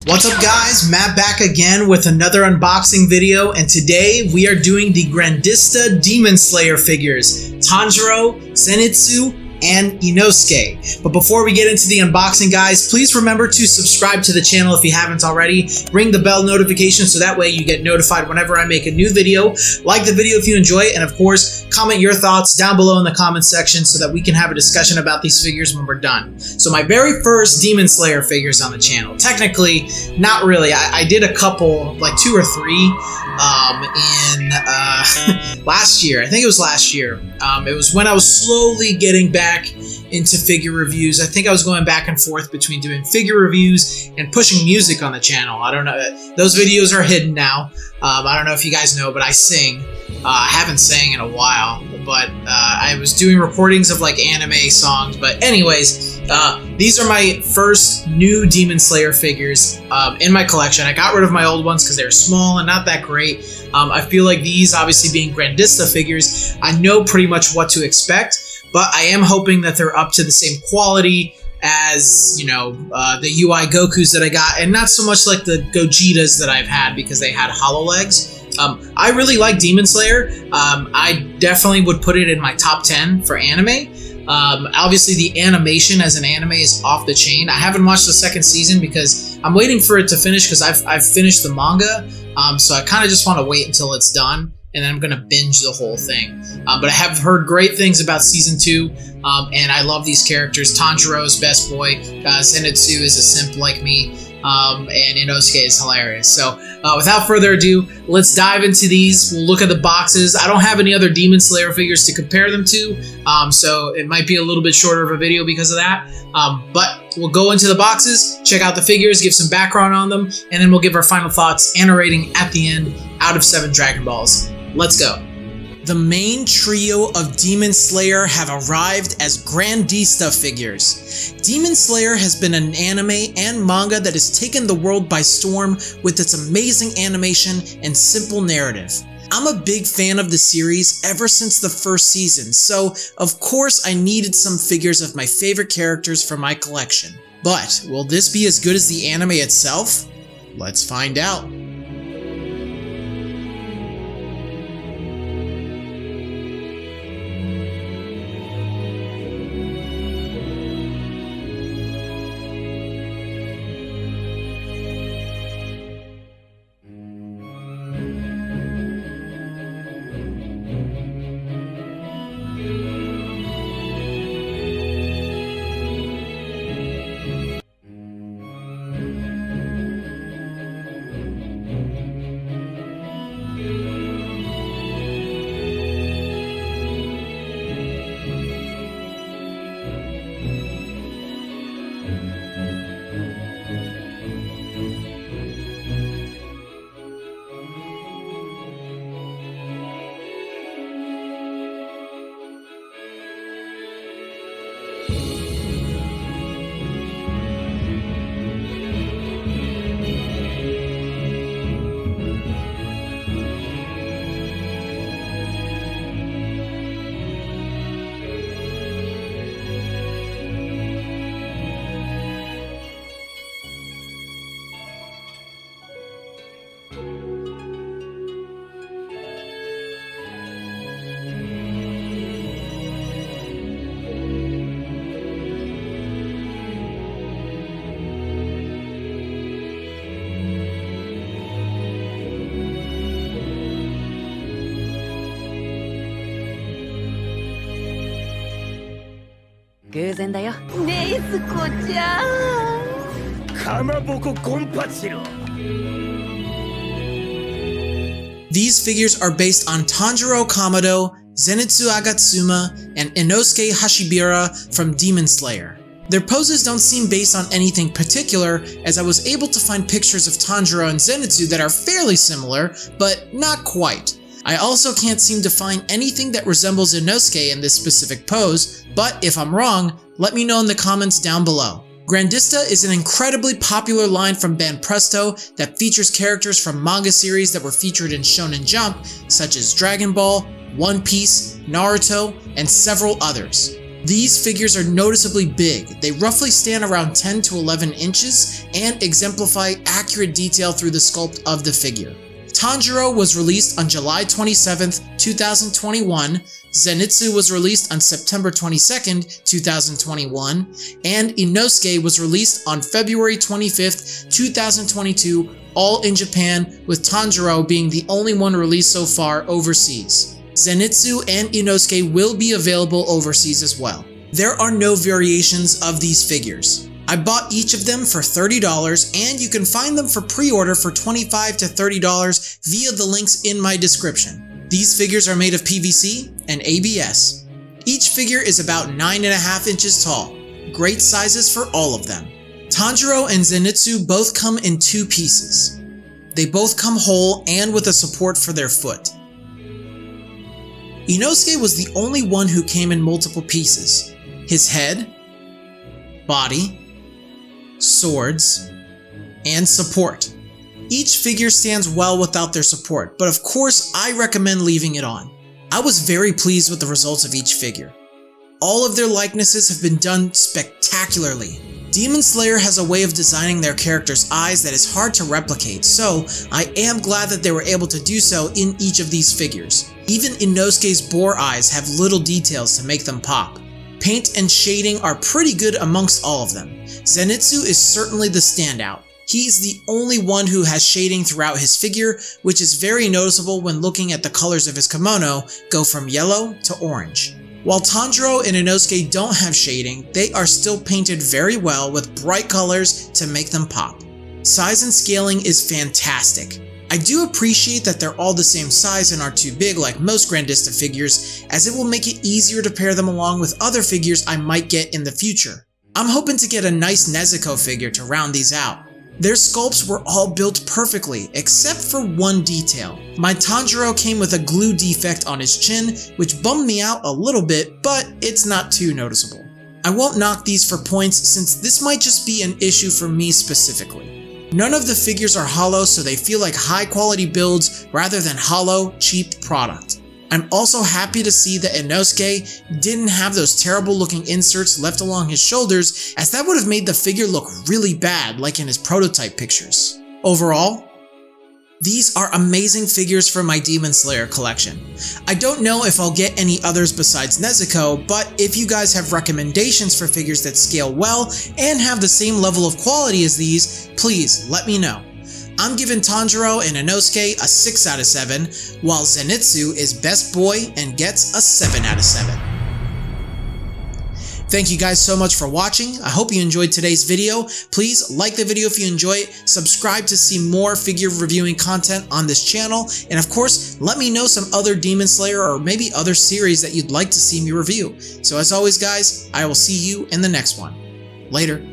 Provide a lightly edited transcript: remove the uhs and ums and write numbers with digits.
What's up guys, Matt back again with another unboxing video, and today we are doing the Grandista Demon Slayer figures, Tanjiro, Zenitsu, and Inosuke. But before we get into the unboxing guys, please remember to subscribe to the channel if you haven't already. Ring the bell notification so that way you get notified whenever I make a new video. Like the video if you enjoy it, and of course, comment your thoughts down below in the comment section so that we can have a discussion about these figures when we're done. So my very first Demon Slayer figures on the channel. Technically, not really. I did a couple, like 2 or 3 in last year. I think it was last year. It was when I was slowly getting back into figure reviews. I think I was going back and forth between doing figure reviews and pushing music on the channel. I don't know. Those videos are hidden now. I don't know if you guys know, but I sing. I haven't sang in a while, but I was doing recordings of like anime songs. But anyways, these are my first new Demon Slayer figures in my collection. I got rid of my old ones because they're small and not that great. I feel like these, obviously being Grandista figures, I know pretty much what to expect, but I am hoping that they're up to the same quality as, you know, the UI Gokus that I got, and not so much like the Gojitas that I've had because they had hollow legs. I really like Demon Slayer. I definitely would put it in my top 10 for anime. Obviously the animation as an anime is off the chain. I haven't watched the second season because I'm waiting for it to finish because I've finished the manga. So I kind of just want to wait until it's done, and then I'm going to binge the whole thing. But I have heard great things about season 2, and I love these characters. Tanjiro is best boy, Zenitsu is a simp like me, and Inosuke is hilarious. So without further ado, let's dive into these. We'll look at the boxes. I don't have any other Demon Slayer figures to compare them to, so it might be a little bit shorter of a video because of that. But we'll go into the boxes, check out the figures, give some background on them, and then we'll give our final thoughts and a rating at the end out of 7 Dragon Balls. Let's go. The main trio of Demon Slayer have arrived as Grandista figures. Demon Slayer has been an anime and manga that has taken the world by storm with its amazing animation and simple narrative. I'm a big fan of the series ever since the first season, so of course I needed some figures of my favorite characters for my collection. But will this be as good as the anime itself? Let's find out. These figures are based on Tanjiro Kamado, Zenitsu Agatsuma, and Inosuke Hashibira from Demon Slayer. Their poses don't seem based on anything particular, as I was able to find pictures of Tanjiro and Zenitsu that are fairly similar, but not quite. I also can't seem to find anything that resembles Inosuke in this specific pose, but if I'm wrong, let me know in the comments down below. Grandista is an incredibly popular line from Banpresto that features characters from manga series that were featured in Shonen Jump, such as Dragon Ball, One Piece, Naruto, and several others. These figures are noticeably big. They roughly stand around 10 to 11 inches and exemplify accurate detail through the sculpt of the figure. Tanjiro was released on July 27th, 2021, Zenitsu was released on September 22nd, 2021, and Inosuke was released on February 25th, 2022, all in Japan, with Tanjiro being the only one released so far overseas. Zenitsu and Inosuke will be available overseas as well. There are no variations of these figures. I bought each of them for $30, and you can find them for pre-order for $25 to $30 via the links in my description. These figures are made of PVC and ABS. Each figure is about 9.5 inches tall. Great sizes for all of them. Tanjiro and Zenitsu both come in 2 pieces. They both come whole and with a support for their foot. Inosuke was the only one who came in multiple pieces. His head, body, swords, and support. Each figure stands well without their support, but of course I recommend leaving it on. I was very pleased with the results of each figure. All of their likenesses have been done spectacularly. Demon Slayer has a way of designing their characters' eyes that is hard to replicate, so I am glad that they were able to do so in each of these figures. Even Inosuke's boar eyes have little details to make them pop. Paint and shading are pretty good amongst all of them. Zenitsu is certainly the standout. He's the only one who has shading throughout his figure, which is very noticeable when looking at the colors of his kimono go from yellow to orange. While Tanjiro and Inosuke don't have shading, they are still painted very well with bright colors to make them pop. Size and scaling is fantastic. I do appreciate that they're all the same size and aren't too big like most Grandista figures, as it will make it easier to pair them along with other figures I might get in the future. I'm hoping to get a nice Nezuko figure to round these out. Their sculpts were all built perfectly, except for one detail. My Tanjiro came with a glue defect on his chin, which bummed me out a little bit, but it's not too noticeable. I won't knock these for points since this might just be an issue for me specifically. None of the figures are hollow, so they feel like high quality builds rather than hollow, cheap product. I'm also happy to see that Inosuke didn't have those terrible looking inserts left along his shoulders, as that would have made the figure look really bad like in his prototype pictures. Overall, these are amazing figures for my Demon Slayer collection. I don't know if I'll get any others besides Nezuko, but if you guys have recommendations for figures that scale well and have the same level of quality as these, please let me know. I'm giving Tanjiro and Inosuke a 6 out of 7, while Zenitsu is best boy and gets a 7 out of 7. Thank you guys so much for watching. I hope you enjoyed today's video. Please like the video if you enjoy it, subscribe to see more figure reviewing content on this channel, and of course, let me know some other Demon Slayer or maybe other series that you'd like to see me review. So as always guys, I will see you in the next one. Later.